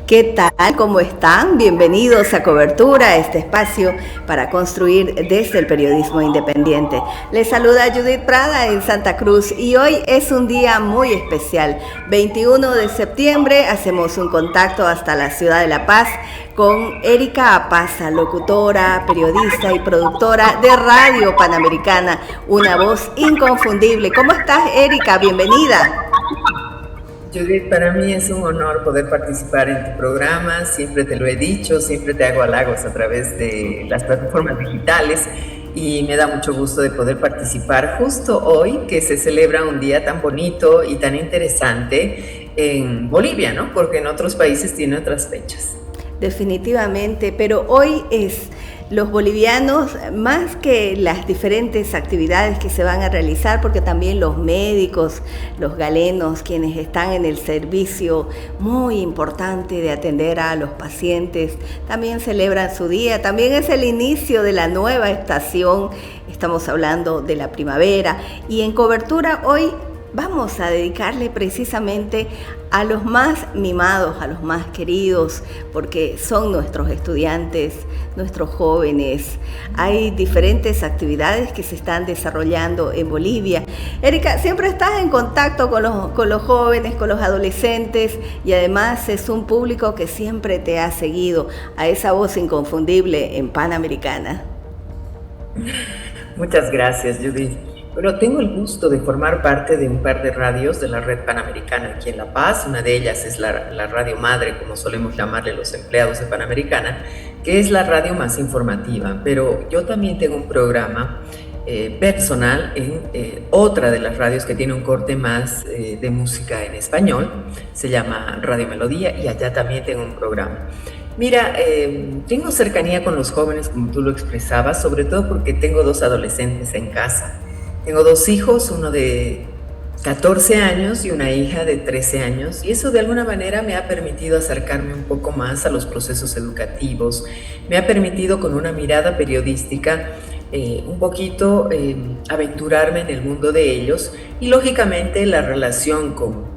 ¿Qué tal? ¿Cómo están? Bienvenidos a Cobertura, este espacio para construir desde el periodismo independiente. Les saluda Judith Prada en Santa Cruz y hoy es un día muy especial. 21 de septiembre hacemos un contacto hasta la ciudad de La Paz con Erika Apaza, locutora, periodista y productora de Radio Panamericana, una voz inconfundible. ¿Cómo estás, Erika? Bienvenida. Judith, para mí es un honor poder participar en tu programa, siempre te lo he dicho, siempre te hago halagos a través de las plataformas digitales y me da mucho gusto de poder participar justo hoy que se celebra un día tan bonito y tan interesante en Bolivia, ¿no? Porque en otros países tiene otras fechas. Definitivamente, pero hoy es los bolivianos, más que las diferentes actividades que se van a realizar, porque también los médicos, los galenos, quienes están en el servicio muy importante de atender a los pacientes, también celebran su día. También es el inicio de la nueva estación, estamos hablando de la primavera, y en Cobertura hoy vamos a dedicarle precisamente a los más mimados, a los más queridos, porque son nuestros estudiantes, nuestros jóvenes. Hay diferentes actividades que se están desarrollando en Bolivia. Erika, siempre estás en contacto con los jóvenes, con los adolescentes, y además es un público que siempre te ha seguido, a esa voz inconfundible en Panamericana. Muchas gracias, Judith. Bueno, tengo el gusto de formar parte de un par de radios de la red Panamericana aquí en La Paz. Una de ellas es la radio madre, como solemos llamarle los empleados de Panamericana, que es la radio más informativa. Pero yo también tengo un programa personal en otra de las radios que tiene un corte más de música en español. Se llama Radio Melodía y allá también tengo un programa. Mira, tengo cercanía con los jóvenes, como tú lo expresabas, sobre todo porque tengo dos adolescentes en casa. Tengo dos hijos, uno de 14 años y una hija de 13 años, y eso de alguna manera me ha permitido acercarme un poco más a los procesos educativos, me ha permitido con una mirada periodística un poquito aventurarme en el mundo de ellos, y lógicamente la relación con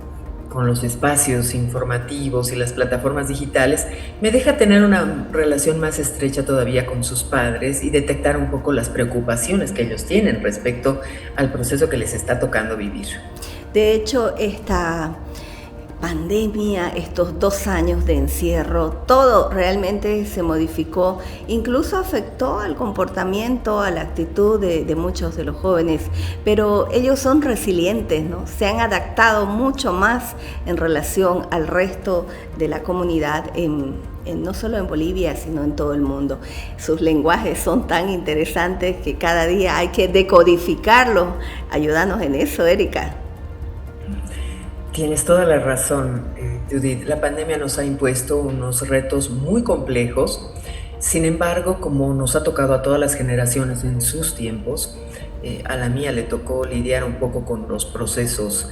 los espacios informativos y las plataformas digitales me deja tener una relación más estrecha todavía con sus padres y detectar un poco las preocupaciones que ellos tienen respecto al proceso que les está tocando vivir. De hecho, esta pandemia, estos 2 años de encierro, todo realmente se modificó, incluso afectó al comportamiento, a la actitud de muchos de los jóvenes, pero ellos son resilientes, ¿no? Se han adaptado mucho más en relación al resto de la comunidad no solo en Bolivia, sino en todo el mundo. Sus lenguajes son tan interesantes que cada día hay que decodificarlos. Ayúdanos en eso, Erika. Tienes toda la razón, Judith. La pandemia nos ha impuesto unos retos muy complejos. Sin embargo, como nos ha tocado a todas las generaciones en sus tiempos, a la mía le tocó lidiar un poco con los procesos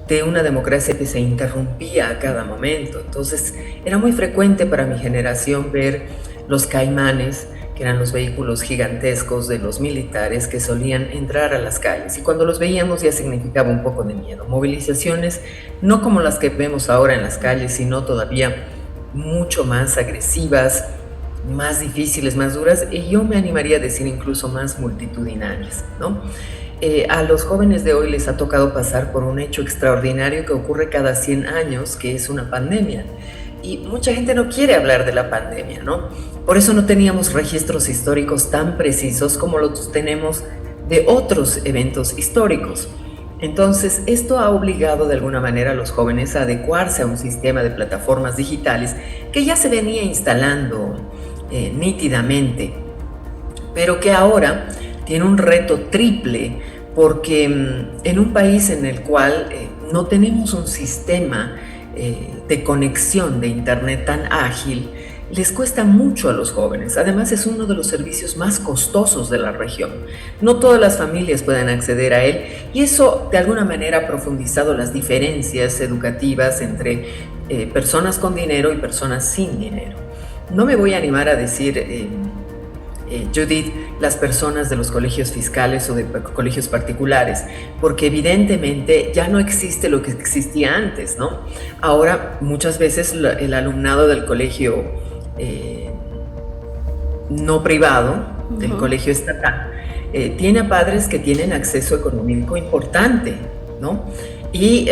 de una democracia que se interrumpía a cada momento. Entonces, era muy frecuente para mi generación ver los caimanes, que eran los vehículos gigantescos de los militares que solían entrar a las calles. Y cuando los veíamos ya significaba un poco de miedo. Movilizaciones no como las que vemos ahora en las calles, sino todavía mucho más agresivas, más difíciles, más duras, y yo me animaría a decir incluso más multitudinarias, ¿no? A los jóvenes de hoy les ha tocado pasar por un hecho extraordinario que ocurre cada 100 años, que es una pandemia. Y mucha gente no quiere hablar de la pandemia, ¿no? Por eso no teníamos registros históricos tan precisos como los tenemos de otros eventos históricos. Entonces, esto ha obligado de alguna manera a los jóvenes a adecuarse a un sistema de plataformas digitales que ya se venía instalando nítidamente, pero que ahora tiene un reto triple, porque en un país en el cual no tenemos un sistema de conexión de internet tan ágil, les cuesta mucho a los jóvenes. Además, es uno de los servicios más costosos de la región. No todas las familias pueden acceder a él, y eso de alguna manera ha profundizado las diferencias educativas entre personas con dinero y personas sin dinero. No me voy a animar a decir Judith, las personas de los colegios fiscales o de colegios particulares, porque evidentemente ya no existe lo que existía antes, ¿no? Ahora muchas veces el alumnado del colegio no privado, del colegio estatal, tiene a padres que tienen acceso económico importante, ¿no? Y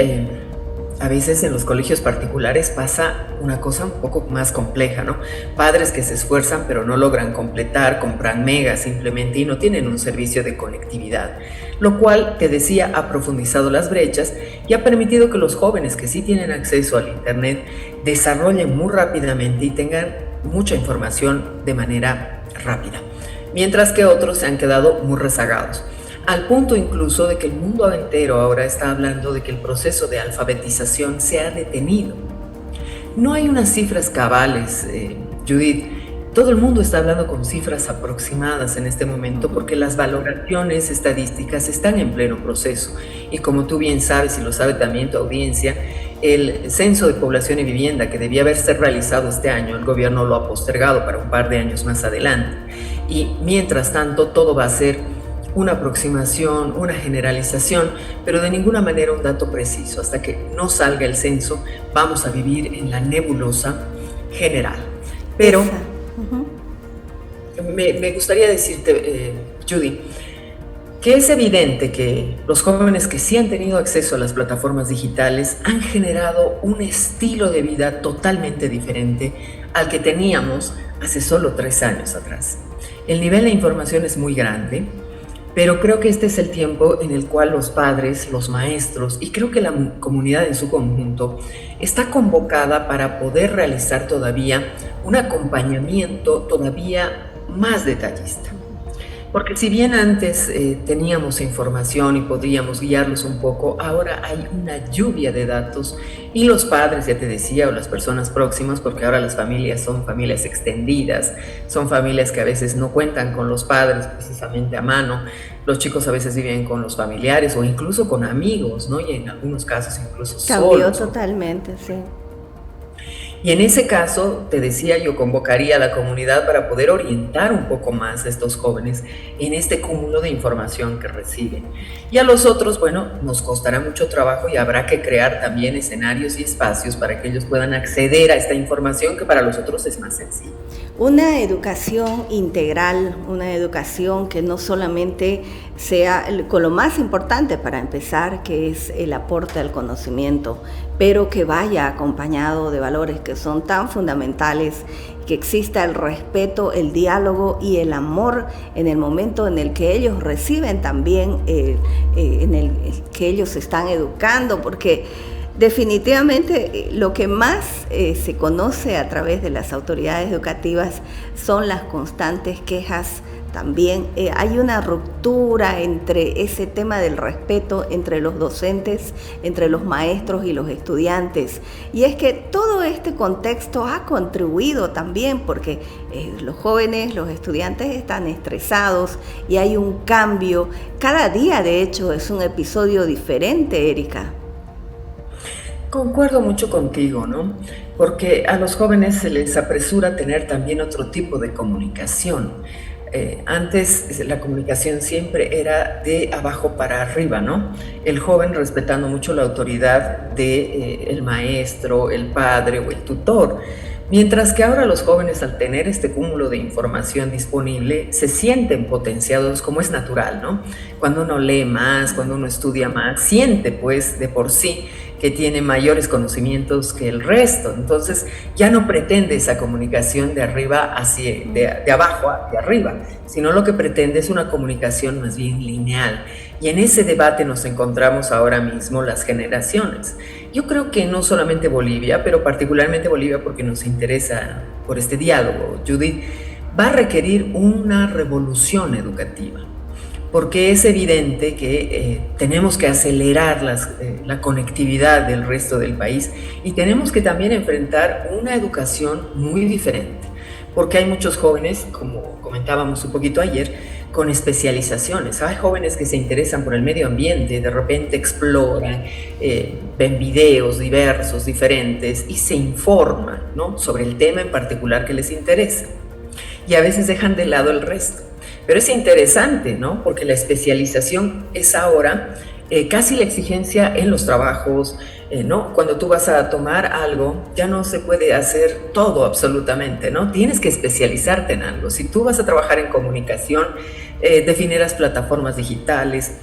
a veces en los colegios particulares pasa una cosa un poco más compleja, ¿no? Padres que se esfuerzan pero no logran completar, compran megas simplemente y no tienen un servicio de conectividad, lo cual, te decía, ha profundizado las brechas y ha permitido que los jóvenes que sí tienen acceso al Internet desarrollen muy rápidamente y tengan mucha información de manera rápida, mientras que otros se han quedado muy rezagados. Al punto incluso de que el mundo entero ahora está hablando de que el proceso de alfabetización se ha detenido. No hay unas cifras cabales, Judith. Todo el mundo está hablando con cifras aproximadas en este momento porque las valoraciones estadísticas están en pleno proceso. Y como tú bien sabes, y lo sabe también tu audiencia, el Censo de Población y Vivienda, que debía haberse realizado este año, el gobierno lo ha postergado para un par de años más adelante. Y mientras tanto, todo va a ser una aproximación, una generalización, pero de ninguna manera un dato preciso. Hasta que no salga el censo, vamos a vivir en la nebulosa general. Pero me gustaría decirte, Judy, que es evidente que los jóvenes que sí han tenido acceso a las plataformas digitales han generado un estilo de vida totalmente diferente al que teníamos hace solo 3 años atrás. El nivel de información es muy grande, pero creo que este es el tiempo en el cual los padres, los maestros y creo que la comunidad en su conjunto está convocada para poder realizar todavía un acompañamiento todavía más detallista. Porque si bien antes teníamos información y podríamos guiarlos un poco, ahora hay una lluvia de datos y los padres, ya te decía, o las personas próximas, porque ahora las familias son familias extendidas, son familias que a veces no cuentan con los padres precisamente a mano, los chicos a veces viven con los familiares o incluso con amigos, ¿no? Y en algunos casos incluso solos. Cambió totalmente, sí. Y en ese caso, te decía, yo convocaría a la comunidad para poder orientar un poco más a estos jóvenes en este cúmulo de información que reciben. Y a los otros, bueno, nos costará mucho trabajo y habrá que crear también escenarios y espacios para que ellos puedan acceder a esta información que para los otros es más sencilla. Una educación integral, una educación que no solamente sea con lo más importante para empezar, que es el aporte al conocimiento, pero que vaya acompañado de valores que son tan fundamentales, que exista el respeto, el diálogo y el amor en el momento en el que ellos reciben también, en el que ellos se están educando, porque definitivamente lo que más se conoce a través de las autoridades educativas son las constantes quejas. También hay una ruptura entre ese tema del respeto entre los docentes, entre los maestros y los estudiantes. Y es que todo este contexto ha contribuido también porque los jóvenes, los estudiantes están estresados y hay un cambio. Cada día, de hecho, es un episodio diferente, Erika. Concuerdo mucho contigo, ¿no? Porque a los jóvenes se les apresura tener también otro tipo de comunicación. Antes la comunicación siempre era de abajo para arriba, ¿no? El joven respetando mucho la autoridad del maestro, el padre o el tutor. Mientras que ahora los jóvenes, al tener este cúmulo de información disponible, se sienten potenciados como es natural, ¿no? Cuando uno lee más, cuando uno estudia más, siente pues de por sí que tiene mayores conocimientos que el resto. Entonces ya no pretende esa comunicación de arriba hacia, de abajo hacia arriba, sino lo que pretende es una comunicación más bien lineal. Y en ese debate nos encontramos ahora mismo las generaciones. Yo creo que no solamente Bolivia, pero particularmente Bolivia porque nos interesa por este diálogo, Judith, va a requerir una revolución educativa. Porque es evidente que tenemos que acelerar la conectividad del resto del país y tenemos que también enfrentar una educación muy diferente, porque hay muchos jóvenes, como comentábamos un poquito ayer, con especializaciones. Hay jóvenes que se interesan por el medio ambiente, de repente exploran, ven videos diversos, diferentes y se informan, ¿no?, sobre el tema en particular que les interesa. y a veces dejan de lado el resto. Pero es interesante, ¿no? Porque la especialización es ahora casi la exigencia en los trabajos, ¿no? Cuando tú vas a tomar algo, ya no se puede hacer todo absolutamente, ¿no? Tienes que especializarte en algo. Si tú vas a trabajar en comunicación, definirás plataformas digitales,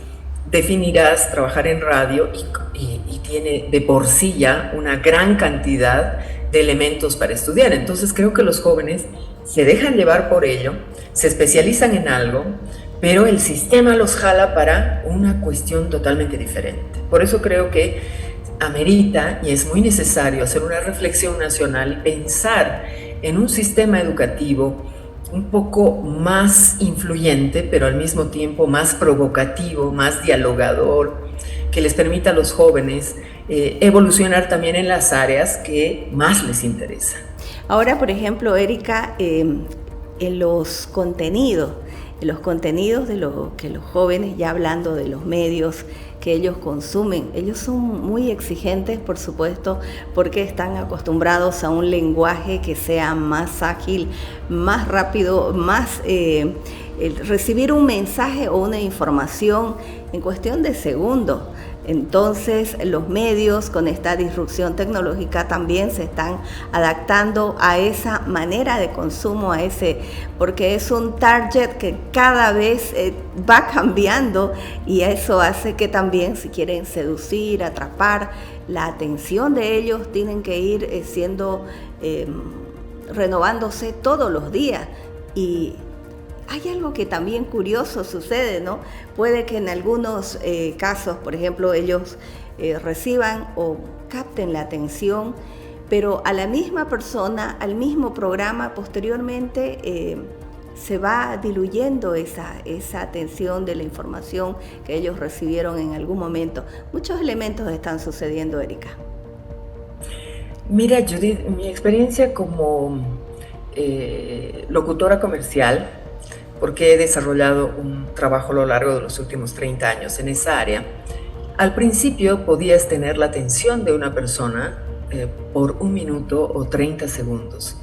definirás trabajar en radio y tiene de por sí ya una gran cantidad de elementos para estudiar. Entonces creo que los jóvenes se dejan llevar por ello, se especializan en algo, pero el sistema los jala para una cuestión totalmente diferente. Por eso creo que amerita y es muy necesario hacer una reflexión nacional y pensar en un sistema educativo un poco más influyente, pero al mismo tiempo más provocativo, más dialogador, que les permita a los jóvenes evolucionar también en las áreas que más les interesan. Ahora, por ejemplo, Erika, en los contenidos de lo que los jóvenes, ya hablando de los medios que ellos consumen, ellos son muy exigentes, por supuesto, porque están acostumbrados a un lenguaje que sea más ágil, más rápido, más recibir un mensaje o una información en cuestión de segundos. Entonces los medios con esta disrupción tecnológica también se están adaptando a esa manera de consumo, porque es un target que cada vez va cambiando y eso hace que también si quieren seducir, atrapar la atención de ellos, tienen que ir renovándose todos los días. Y hay algo que también curioso sucede, ¿no? Puede que en algunos casos, por ejemplo, ellos reciban o capten la atención, pero a la misma persona, al mismo programa, posteriormente se va diluyendo esa atención de la información que ellos recibieron en algún momento. Muchos elementos están sucediendo, Erika. Mira, Judith, mi experiencia como locutora comercial, porque he desarrollado un trabajo a lo largo de los últimos 30 años en esa área, al principio podías tener la atención de una persona por 1 minuto o 30 segundos.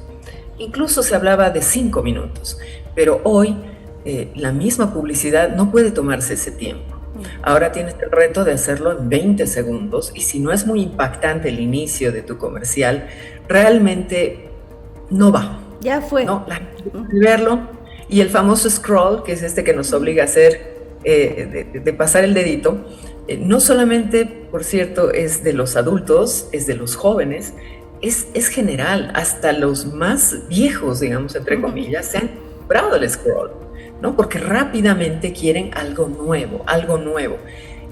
Incluso se hablaba de 5 minutos, pero hoy la misma publicidad no puede tomarse ese tiempo. Ahora tienes el reto de hacerlo en 20 segundos y si no es muy impactante el inicio de tu comercial, realmente no va. Ya fue. No, verlo. Y el famoso scroll, que es este que nos obliga a hacer, de pasar el dedito, no solamente, por cierto, es de los adultos, es de los jóvenes, es general, hasta los más viejos, digamos, entre comillas, se han comprado el scroll, ¿no? Porque rápidamente quieren algo nuevo, algo nuevo.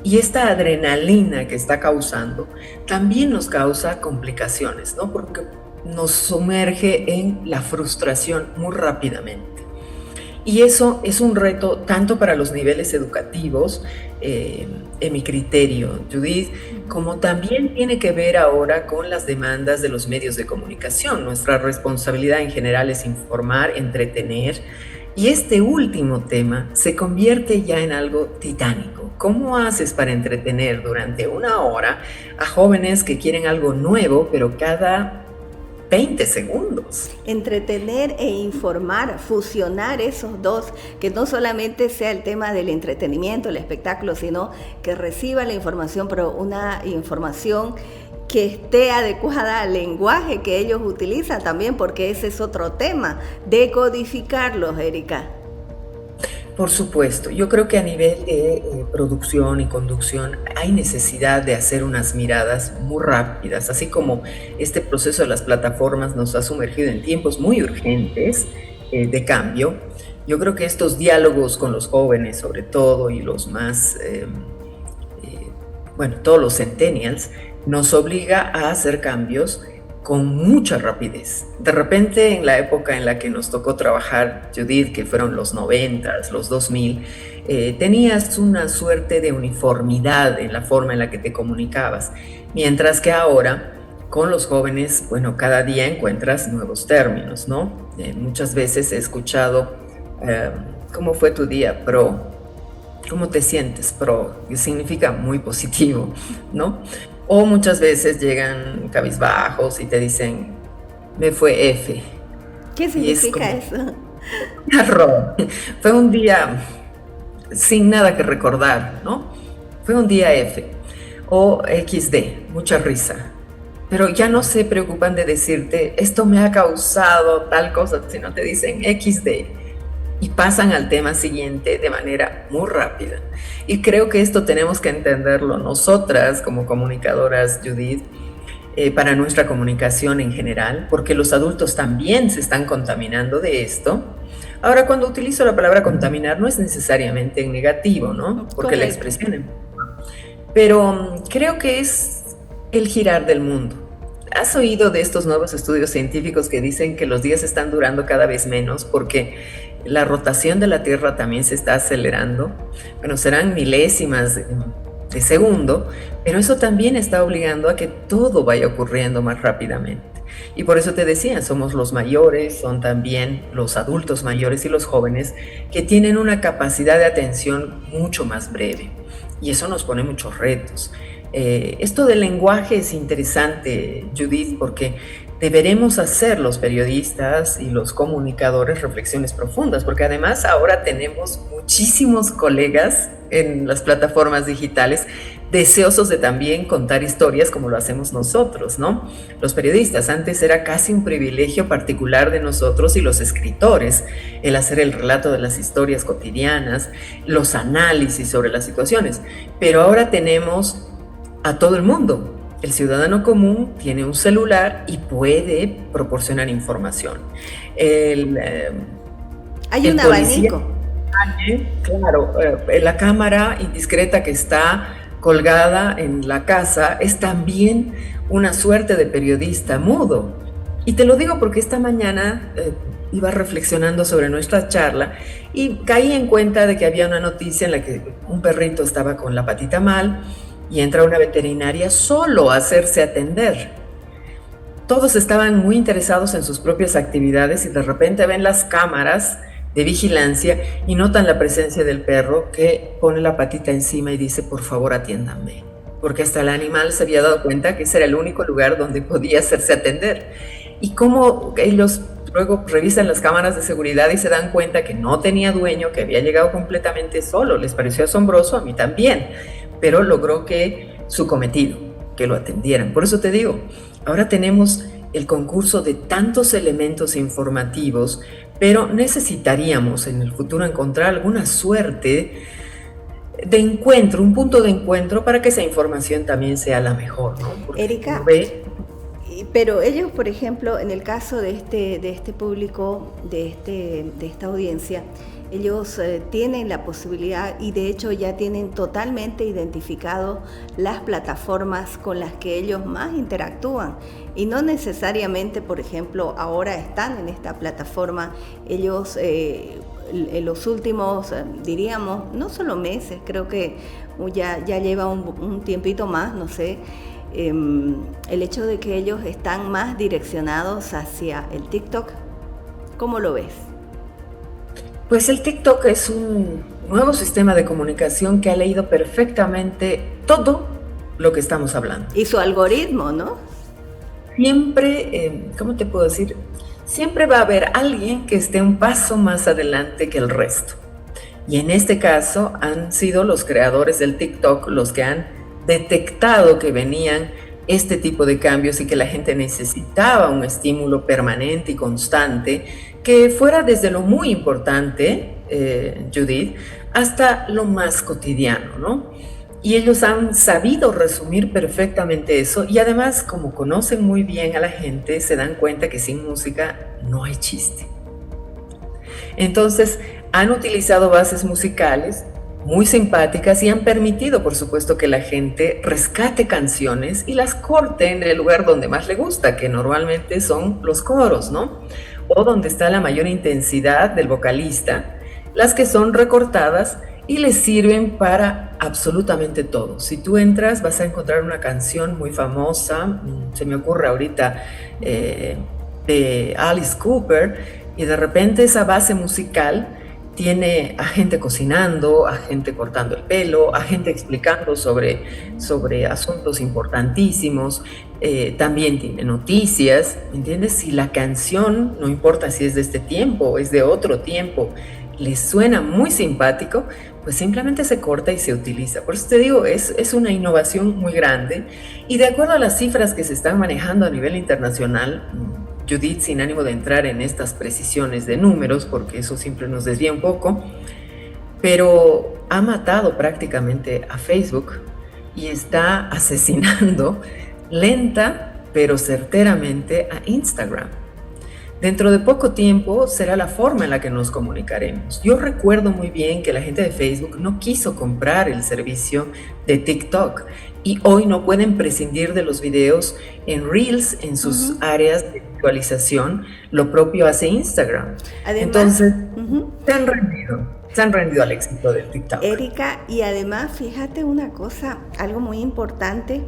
Y esta adrenalina que está causando también nos causa complicaciones, ¿no? Porque nos sumerge en la frustración muy rápidamente. Y eso es un reto tanto para los niveles educativos, en mi criterio, Judith, como también tiene que ver ahora con las demandas de los medios de comunicación. Nuestra responsabilidad en general es informar, entretener, y este último tema se convierte ya en algo titánico. ¿Cómo haces para entretener durante 1 hora a jóvenes que quieren algo nuevo, pero cada 20 segundos? Entretener e informar, fusionar esos dos, que no solamente sea el tema del entretenimiento, el espectáculo, sino que reciba la información, pero una información que esté adecuada al lenguaje que ellos utilizan también, porque ese es otro tema, decodificarlos, Erika. Por supuesto, yo creo que a nivel de producción y conducción hay necesidad de hacer unas miradas muy rápidas, así como este proceso de las plataformas nos ha sumergido en tiempos muy urgentes de cambio. Yo creo que estos diálogos con los jóvenes, sobre todo, y los más, todos los centennials, nos obliga a hacer cambios con mucha rapidez. De repente, en la época en la que nos tocó trabajar, Judith, que fueron los 90s, los 2000, tenías una suerte de uniformidad en la forma en la que te comunicabas, mientras que ahora, con los jóvenes, cada día encuentras nuevos términos, ¿no? Muchas veces he escuchado, ¿cómo fue tu día, pro? ¿Cómo te sientes, pro? Que significa muy positivo, ¿no? O muchas veces llegan cabizbajos y te dicen, me fue F. ¿Qué significa eso? Error. Fue un día sin nada que recordar, ¿no? Fue un día F o XD, mucha risa. Pero ya no se preocupan de decirte, esto me ha causado tal cosa, sino te dicen XD y pasan al tema siguiente de manera muy rápida. Y creo que esto tenemos que entenderlo nosotras como comunicadoras, Judith, para nuestra comunicación en general, porque los adultos también se están contaminando de esto. Ahora, cuando utilizo la palabra contaminar, no es necesariamente en negativo, ¿no? Porque Correcto. la expresión. Pero creo que es el girar del mundo. ¿Has oído de estos nuevos estudios científicos que dicen que los días están durando cada vez menos porque la rotación de la Tierra también se está acelerando? Bueno, serán milésimas de segundo, pero eso también está obligando a que todo vaya ocurriendo más rápidamente. Y por eso te decía, somos los mayores, son también los adultos mayores y los jóvenes que tienen una capacidad de atención mucho más breve. Y eso nos pone muchos retos. Esto del lenguaje es interesante, Judith, porque deberemos hacer los periodistas y los comunicadores reflexiones profundas, porque además ahora tenemos muchísimos colegas en las plataformas digitales deseosos de también contar historias como lo hacemos nosotros, ¿no? Los periodistas, antes era casi un privilegio particular de nosotros y los escritores, el hacer el relato de las historias cotidianas, los análisis sobre las situaciones, pero ahora tenemos a todo el mundo. El ciudadano común tiene un celular y puede proporcionar información. Hay un abanico. Claro, la cámara indiscreta que está colgada en la casa es también una suerte de periodista mudo. Y te lo digo porque esta mañana iba reflexionando sobre nuestra charla y caí en cuenta de que había una noticia en la que un perrito estaba con la patita mal y entra una veterinaria solo a hacerse atender. Todos estaban muy interesados en sus propias actividades y de repente ven las cámaras de vigilancia y notan la presencia del perro que pone la patita encima y dice, por favor, atiéndanme. Porque hasta el animal se había dado cuenta que ese era el único lugar donde podía hacerse atender. Y cómo ellos luego revisan las cámaras de seguridad y se dan cuenta que no tenía dueño, que había llegado completamente solo. Les pareció asombroso, a mí también, pero logró que su cometido, que lo atendieran. Por eso te digo, ahora tenemos el concurso de tantos elementos informativos, pero necesitaríamos en el futuro encontrar alguna suerte de encuentro, un punto de encuentro para que esa información también sea la mejor, ¿no? Porque Erika, pero ellos, por ejemplo, en el caso de este público, de esta audiencia, ellos tienen la posibilidad y de hecho ya tienen totalmente identificado las plataformas con las que ellos más interactúan y no necesariamente, por ejemplo, ahora están en esta plataforma. Ellos en los últimos, diríamos, no solo meses, creo que ya lleva un tiempito más, no sé, el hecho de que ellos están más direccionados hacia el TikTok. ¿Cómo lo ves? Pues el TikTok es un nuevo sistema de comunicación que ha leído perfectamente todo lo que estamos hablando. Y su algoritmo, ¿no? Siempre, ¿cómo te puedo decir? Siempre va a haber alguien que esté un paso más adelante que el resto. Y en este caso han sido los creadores del TikTok los que han detectado que venían este tipo de cambios y que la gente necesitaba un estímulo permanente y constante que fuera desde lo muy importante, Judith, hasta lo más cotidiano, ¿no? Y ellos han sabido resumir perfectamente eso y además, como conocen muy bien a la gente, se dan cuenta que sin música no hay chiste. Entonces, han utilizado bases musicales muy simpáticas y han permitido, por supuesto, que la gente rescate canciones y las corte en el lugar donde más le gusta, que normalmente son los coros, ¿no? O donde está la mayor intensidad del vocalista, las que son recortadas y les sirven para absolutamente todo. Si tú entras vas a encontrar una canción muy famosa, se me ocurre ahorita, de Alice Cooper, y de repente esa base musical tiene a gente cocinando, a gente cortando el pelo, a gente explicando sobre asuntos importantísimos, también tiene noticias, ¿entiendes? Si la canción, no importa si es de este tiempo o es de otro tiempo, les suena muy simpático, pues simplemente se corta y se utiliza. Por eso te digo, es una innovación muy grande, y de acuerdo a las cifras que se están manejando a nivel internacional, Judith, sin ánimo de entrar en estas precisiones de números, porque eso siempre nos desvía un poco, pero ha matado prácticamente a Facebook y está asesinando lenta pero certeramente a Instagram. Dentro de poco tiempo será la forma en la que nos comunicaremos. Yo recuerdo muy bien que la gente de Facebook no quiso comprar el servicio de TikTok, y hoy no pueden prescindir de los videos en Reels, en sus áreas de visualización. Lo propio hace Instagram. Además, entonces, se han rendido al éxito del TikTok. Erika, y además, fíjate una cosa, algo muy importante,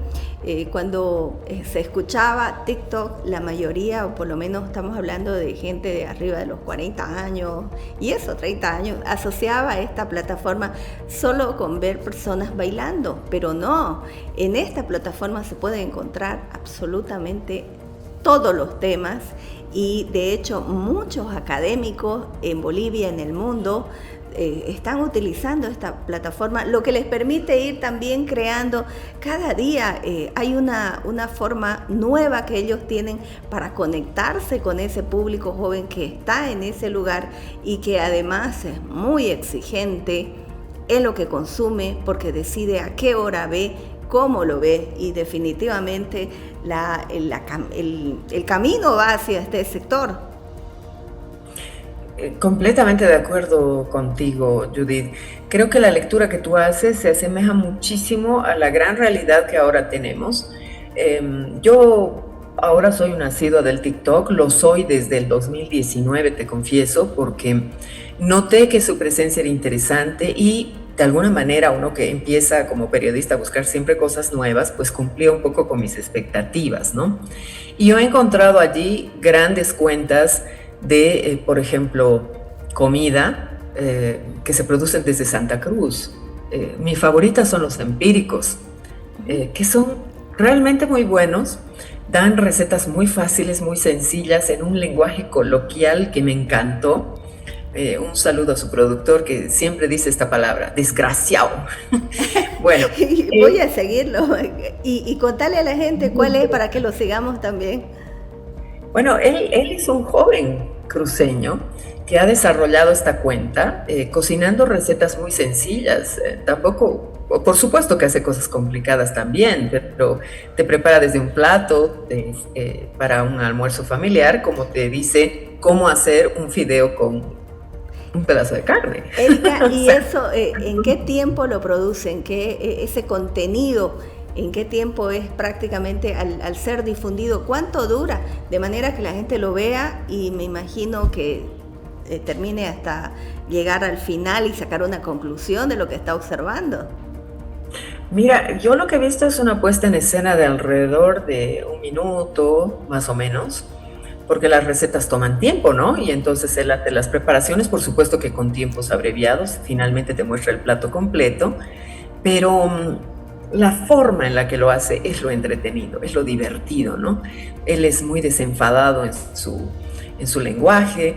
cuando se escuchaba TikTok, la mayoría, o por lo menos estamos hablando de gente de arriba de los 40 años, y eso, 30 años, asociaba esta plataforma solo con ver personas bailando, pero no, en esta plataforma se puede encontrar absolutamente todos los temas, y de hecho muchos académicos en Bolivia, en el mundo, están utilizando esta plataforma, lo que les permite ir también creando cada día. Hay una forma nueva que ellos tienen para conectarse con ese público joven que está en ese lugar y que además es muy exigente en lo que consume, porque decide a qué hora ve, cómo lo ve, y definitivamente el camino va hacia este sector. Completamente de acuerdo contigo, Judith. Creo que la lectura que tú haces se asemeja muchísimo a la gran realidad que ahora tenemos. Yo ahora soy una asidua del TikTok, lo soy desde el 2019, te confieso, porque noté que su presencia era interesante, y de alguna manera uno que empieza como periodista a buscar siempre cosas nuevas, pues cumplía un poco con mis expectativas, ¿no? Y yo he encontrado allí grandes cuentas de, por ejemplo, comida que se producen desde Santa Cruz. Mis favoritas son los empíricos, que son realmente muy buenos, dan recetas muy fáciles, muy sencillas, en un lenguaje coloquial que me encantó. Un saludo a su productor, que siempre dice esta palabra, desgraciado. Bueno, voy a seguirlo y contarle a la gente cuál es, para que lo sigamos también. Bueno, él es un joven cruceño que ha desarrollado esta cuenta cocinando recetas muy sencillas. Tampoco, por supuesto que hace cosas complicadas también, pero te prepara desde un plato para un almuerzo familiar, como te dice cómo hacer un fideo con un pedazo de carne. Erika, ¿y eso en qué tiempo lo producen? Ese contenido, ¿en qué tiempo es prácticamente al ser difundido? ¿Cuánto dura? De manera que la gente lo vea, y me imagino que termine hasta llegar al final y sacar una conclusión de lo que está observando. Mira, yo lo que he visto es una puesta en escena de alrededor de 1 minuto, más o menos, porque las recetas toman tiempo, ¿no? Y entonces él hace las preparaciones, por supuesto que con tiempos abreviados, finalmente te muestra el plato completo, pero la forma en la que lo hace es lo entretenido, es lo divertido, ¿no? Él es muy desenfadado en su lenguaje,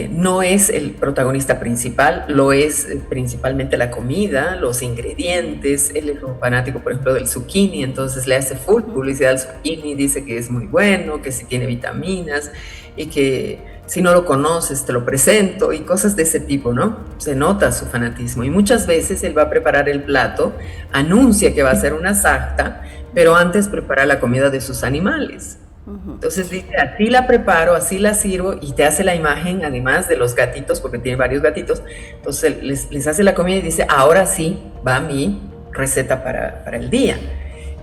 no es el protagonista principal, lo es principalmente la comida, los ingredientes. Él es un fanático, por ejemplo, del zucchini, entonces le hace full publicidad al zucchini, dice que es muy bueno, que sí tiene vitaminas, y que si no lo conoces te lo presento, y cosas de ese tipo, ¿no? Se nota su fanatismo, y muchas veces él va a preparar el plato, anuncia que va a hacer una sarta, pero antes prepara la comida de sus animales. Entonces dice, así la preparo, así la sirvo, y te hace la imagen, además de los gatitos, porque tiene varios gatitos. Entonces les hace la comida y dice, ahora sí va mi receta para el día.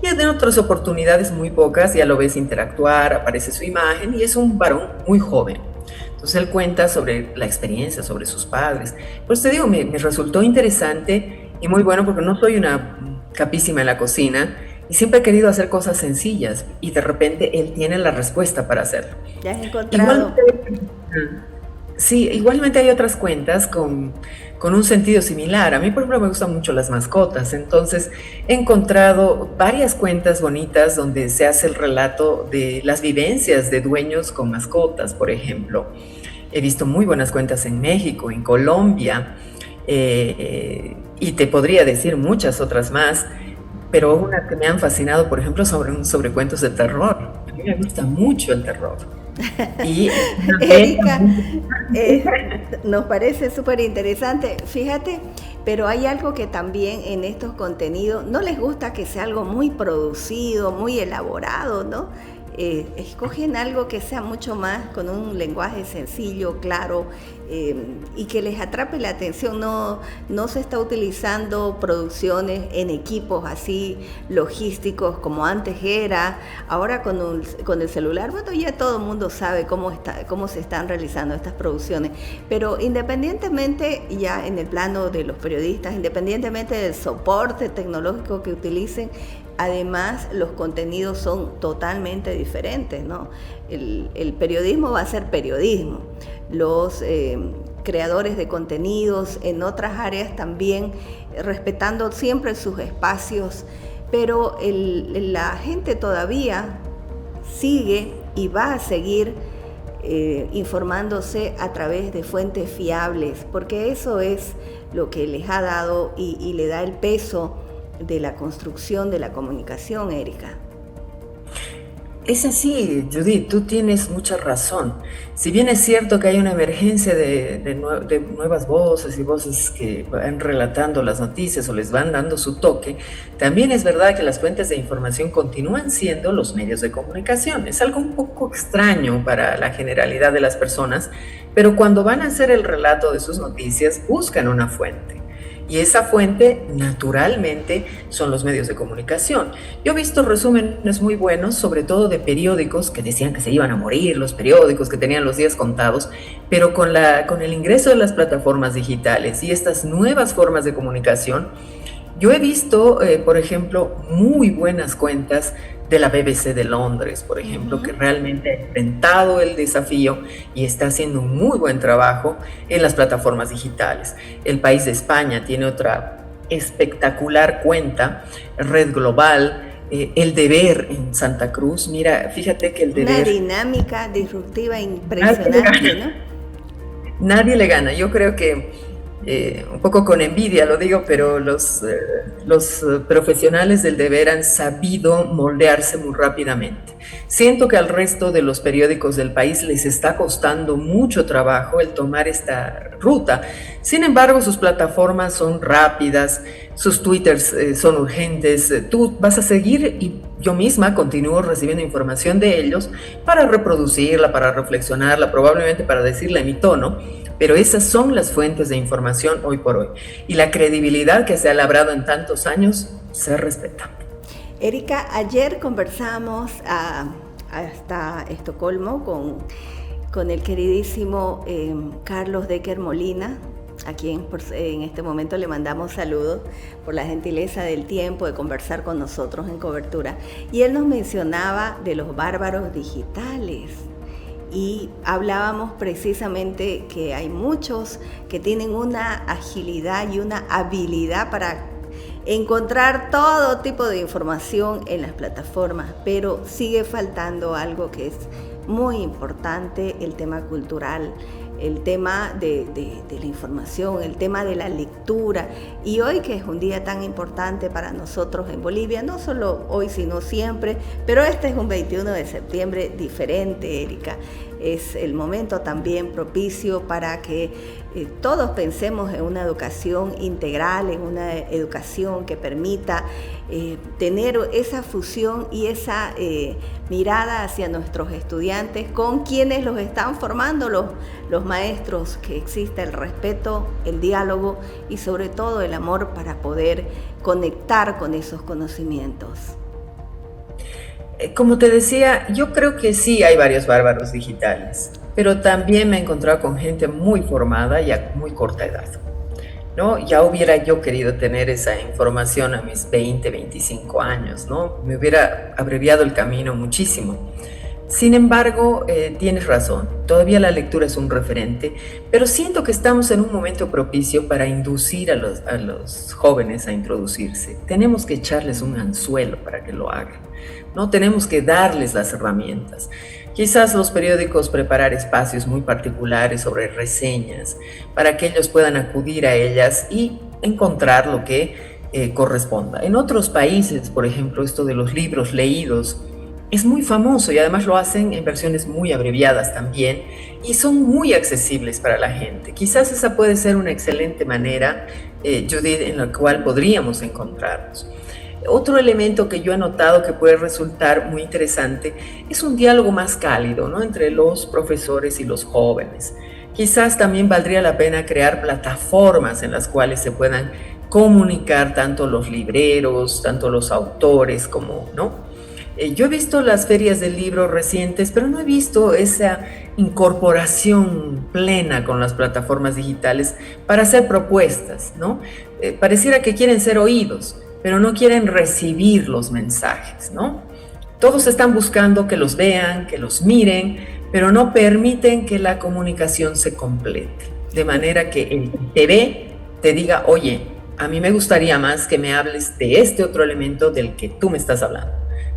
Y en otras oportunidades, muy pocas, ya lo ves interactuar, aparece su imagen, y es un varón muy joven. Entonces él cuenta sobre la experiencia, sobre sus padres. Pues te digo, me resultó interesante y muy bueno, porque no soy una capísima en la cocina, y siempre he querido hacer cosas sencillas, y de repente él tiene la respuesta para hacerlo. ¿Ya has encontrado? Sí, igualmente hay otras cuentas con un sentido similar. A mí, por ejemplo, me gustan mucho las mascotas, entonces he encontrado varias cuentas bonitas donde se hace el relato de las vivencias de dueños con mascotas, por ejemplo. He visto muy buenas cuentas en México, en Colombia, y te podría decir muchas otras más, pero una que me han fascinado, por ejemplo, sobre cuentos de terror. A mí me gusta mucho el terror. Y Erika, nos parece súper interesante, fíjate, pero hay algo que también en estos contenidos no les gusta que sea algo muy producido, muy elaborado, ¿no? Escogen algo que sea mucho más con un lenguaje sencillo, claro, y que les atrape la atención. No se está utilizando producciones en equipos así logísticos como antes era. Ahora con el celular, bueno, ya todo el mundo sabe cómo se están realizando estas producciones, pero independientemente ya en el plano de los periodistas, independientemente del soporte tecnológico que utilicen, además, los contenidos son totalmente diferentes, ¿no? El periodismo va a ser periodismo. Los creadores de contenidos en otras áreas también, respetando siempre sus espacios, pero la gente todavía sigue y va a seguir informándose a través de fuentes fiables, porque eso es lo que les ha dado y le da el peso de la construcción de la comunicación, Erika. Es así, Judith, tú tienes mucha razón. Si bien es cierto que hay una emergencia de nuevas voces y voces que van relatando las noticias o les van dando su toque, también es verdad que las fuentes de información continúan siendo los medios de comunicación. Es algo un poco extraño para la generalidad de las personas, pero cuando van a hacer el relato de sus noticias, buscan una fuente. Y esa fuente, naturalmente, son los medios de comunicación. Yo he visto resúmenes muy buenos, sobre todo de periódicos que decían que se iban a morir, los periódicos que tenían los días contados, pero con el ingreso de las plataformas digitales y estas nuevas formas de comunicación, yo he visto, por ejemplo, muy buenas cuentas de la BBC de Londres, por ejemplo, que realmente ha enfrentado el desafío y está haciendo un muy buen trabajo en las plataformas digitales. El País de España tiene otra espectacular cuenta, Red Global, El Deber en Santa Cruz. Mira, fíjate que El Deber... Una dinámica disruptiva impresionante, ¿no? Nadie le gana. Yo creo que un poco con envidia lo digo, pero los profesionales del deber han sabido moldearse muy rápidamente. Siento que al resto de los periódicos del país les está costando mucho trabajo el tomar esta ruta. Sin embargo, sus plataformas son rápidas, sus twitters son urgentes, tú vas a seguir y yo misma continúo recibiendo información de ellos para reproducirla, para reflexionarla, probablemente para decirla en mi tono, pero esas son las fuentes de información hoy por hoy. Y la credibilidad que se ha labrado en tantos años se respeta. Erika, ayer conversamos hasta Estocolmo con el queridísimo Carlos Decker Molina, a quien en este momento le mandamos saludos por la gentileza del tiempo de conversar con nosotros en cobertura. Y él nos mencionaba de los bárbaros digitales. Y hablábamos precisamente que hay muchos que tienen una agilidad y una habilidad para encontrar todo tipo de información en las plataformas, pero sigue faltando algo que es muy importante, el tema cultural, el tema de la información, el tema de la lectura. Y hoy, que es un día tan importante para nosotros en Bolivia, no solo hoy sino siempre, pero este es un 21 de septiembre diferente, Erika. Es el momento también propicio para que todos pensemos en una educación integral, en una educación que permita tener esa fusión y esa mirada hacia nuestros estudiantes con quienes los están formando, los maestros, que exista el respeto, el diálogo y sobre todo el amor para poder conectar con esos conocimientos. Como te decía, yo creo que sí hay varios bárbaros digitales, pero también me he encontrado con gente muy formada y a muy corta edad, ¿no? Ya hubiera yo querido tener esa información a mis 20, 25 años, ¿no? Me hubiera abreviado el camino muchísimo. Sin embargo, tienes razón, todavía la lectura es un referente, pero siento que estamos en un momento propicio para inducir a los jóvenes a introducirse. Tenemos que echarles un anzuelo para que lo hagan, ¿no? Tenemos que darles las herramientas. Quizás los periódicos preparar espacios muy particulares sobre reseñas para que ellos puedan acudir a ellas y encontrar lo que corresponda. En otros países, por ejemplo, esto de los libros leídos es muy famoso y además lo hacen en versiones muy abreviadas también y son muy accesibles para la gente. Quizás esa puede ser una excelente manera, Judith, en la cual podríamos encontrarnos. Otro elemento que yo he notado que puede resultar muy interesante es un diálogo más cálido, ¿no?, entre los profesores y los jóvenes. Quizás también valdría la pena crear plataformas en las cuales se puedan comunicar tanto los libreros, tanto los autores como, ¿no? Yo he visto las ferias del libro recientes, pero no he visto esa incorporación plena con las plataformas digitales para hacer propuestas, ¿no? Pareciera que quieren ser oídos, pero no quieren recibir los mensajes, ¿no? Todos están buscando que los vean, que los miren, pero no permiten que la comunicación se complete. De manera que el que te ve te diga, oye, a mí me gustaría más que me hables de este otro elemento del que tú me estás hablando,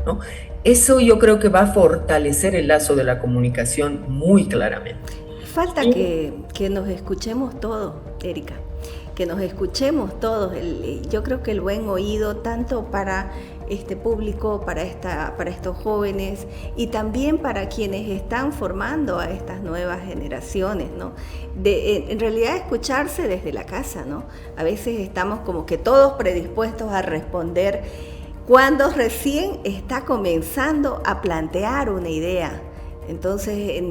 ¿no? Eso yo creo que va a fortalecer el lazo de la comunicación muy claramente. Falta que nos escuchemos todos, Erika, que nos escuchemos todos. Yo creo que el buen oído, tanto para este público, para estos jóvenes y también para quienes están formando a estas nuevas generaciones, ¿no? En realidad escucharse desde la casa, ¿no? A veces estamos como que todos predispuestos a responder cuando recién está comenzando a plantear una idea. Entonces,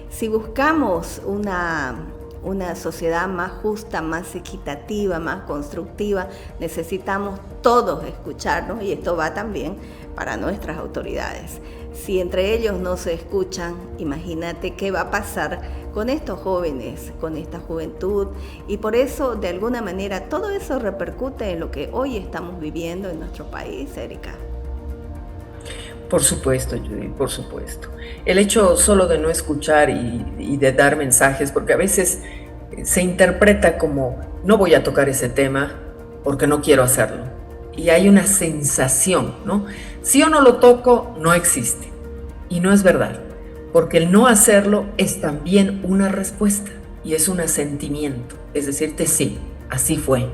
si buscamos una sociedad más justa, más equitativa, más constructiva, necesitamos todos escucharnos, y esto va también para nuestras autoridades. Si entre ellos no se escuchan, imagínate qué va a pasar con estos jóvenes, con esta juventud, y por eso, de alguna manera, todo eso repercute en lo que hoy estamos viviendo en nuestro país, Erika. Por supuesto, Judith, por supuesto. El hecho solo de no escuchar y de dar mensajes, porque a veces se interpreta como no voy a tocar ese tema porque no quiero hacerlo. Y hay una sensación, ¿no? Si yo no lo toco, no existe. Y no es verdad, porque el no hacerlo es también una respuesta y es un asentimiento, es decirte sí, así fue.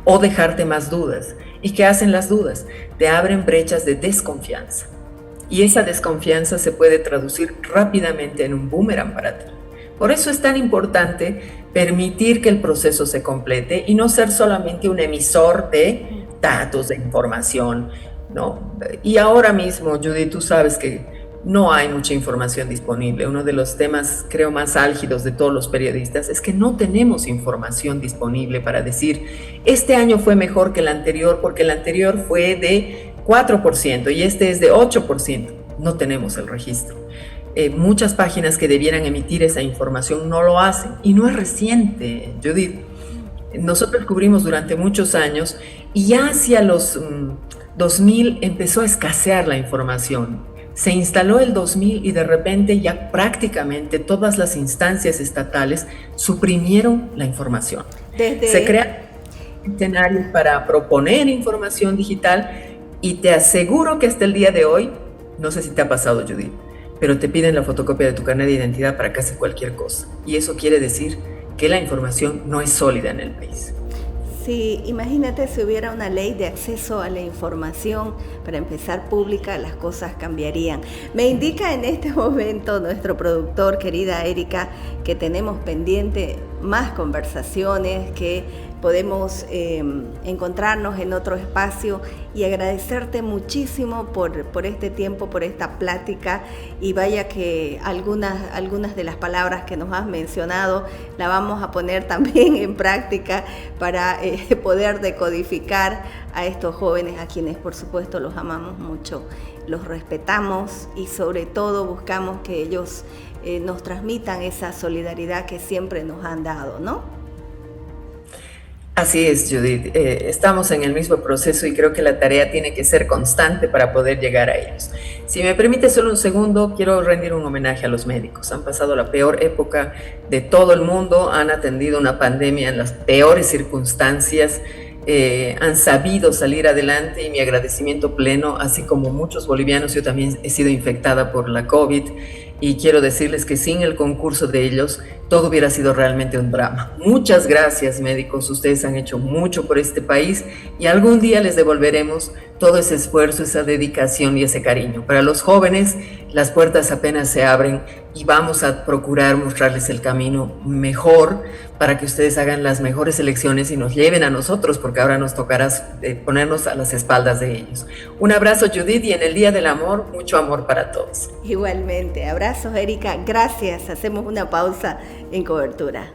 O dejarte más dudas. ¿Y qué hacen las dudas? Te abren brechas de desconfianza. Y esa desconfianza se puede traducir rápidamente en un boomerang para ti. Por eso es tan importante permitir que el proceso se complete y no ser solamente un emisor de datos, de información, ¿no? Y ahora mismo, Judith, tú sabes que no hay mucha información disponible. Uno de los temas, creo, más álgidos de todos los periodistas es que no tenemos información disponible para decir, este año fue mejor que el anterior porque el anterior fue de 4% y este es de 8%. No tenemos el registro. Muchas páginas que debieran emitir esa información no lo hacen y no es reciente, Judith. Nosotros cubrimos durante muchos años y ya hacia los 2000 empezó a escasear la información. Se instaló el 2000 y de repente ya prácticamente todas las instancias estatales suprimieron la información. Se crean escenarios para proponer información digital y te aseguro que hasta el día de hoy, no sé si te ha pasado, Judith, pero te piden la fotocopia de tu carnet de identidad para casi cualquier cosa. Y eso quiere decir que la información no es sólida en el país. Sí, imagínate si hubiera una ley de acceso a la información, para empezar, pública, las cosas cambiarían. Me indica en este momento nuestro productor, querida Erika, que tenemos pendiente más conversaciones, que podemos encontrarnos en otro espacio, y agradecerte muchísimo por este tiempo, por esta plática, y vaya que algunas de las palabras que nos has mencionado la vamos a poner también en práctica para poder decodificar a estos jóvenes, a quienes por supuesto los amamos mucho, los respetamos y sobre todo buscamos que ellos nos transmitan esa solidaridad que siempre nos han dado, ¿no? Así es, Judith. Estamos en el mismo proceso y creo que la tarea tiene que ser constante para poder llegar a ellos. Si me permite solo un segundo, quiero rendir un homenaje a los médicos. Han pasado la peor época de todo el mundo, han atendido una pandemia en las peores circunstancias, han sabido salir adelante y mi agradecimiento pleno, así como muchos bolivianos. Yo también he sido infectada por la COVID y quiero decirles que sin el concurso de ellos todo hubiera sido realmente un drama. Muchas gracias, médicos, ustedes han hecho mucho por este país y algún día les devolveremos todo ese esfuerzo, esa dedicación y ese cariño. Para los jóvenes, las puertas apenas se abren y vamos a procurar mostrarles el camino mejor para que ustedes hagan las mejores elecciones y nos lleven a nosotros, porque ahora nos tocará ponernos a las espaldas de ellos. Un abrazo, Judith, y en el Día del Amor, mucho amor para todos. Igualmente, abrazos, Erika, gracias. Hacemos una pausa en cobertura.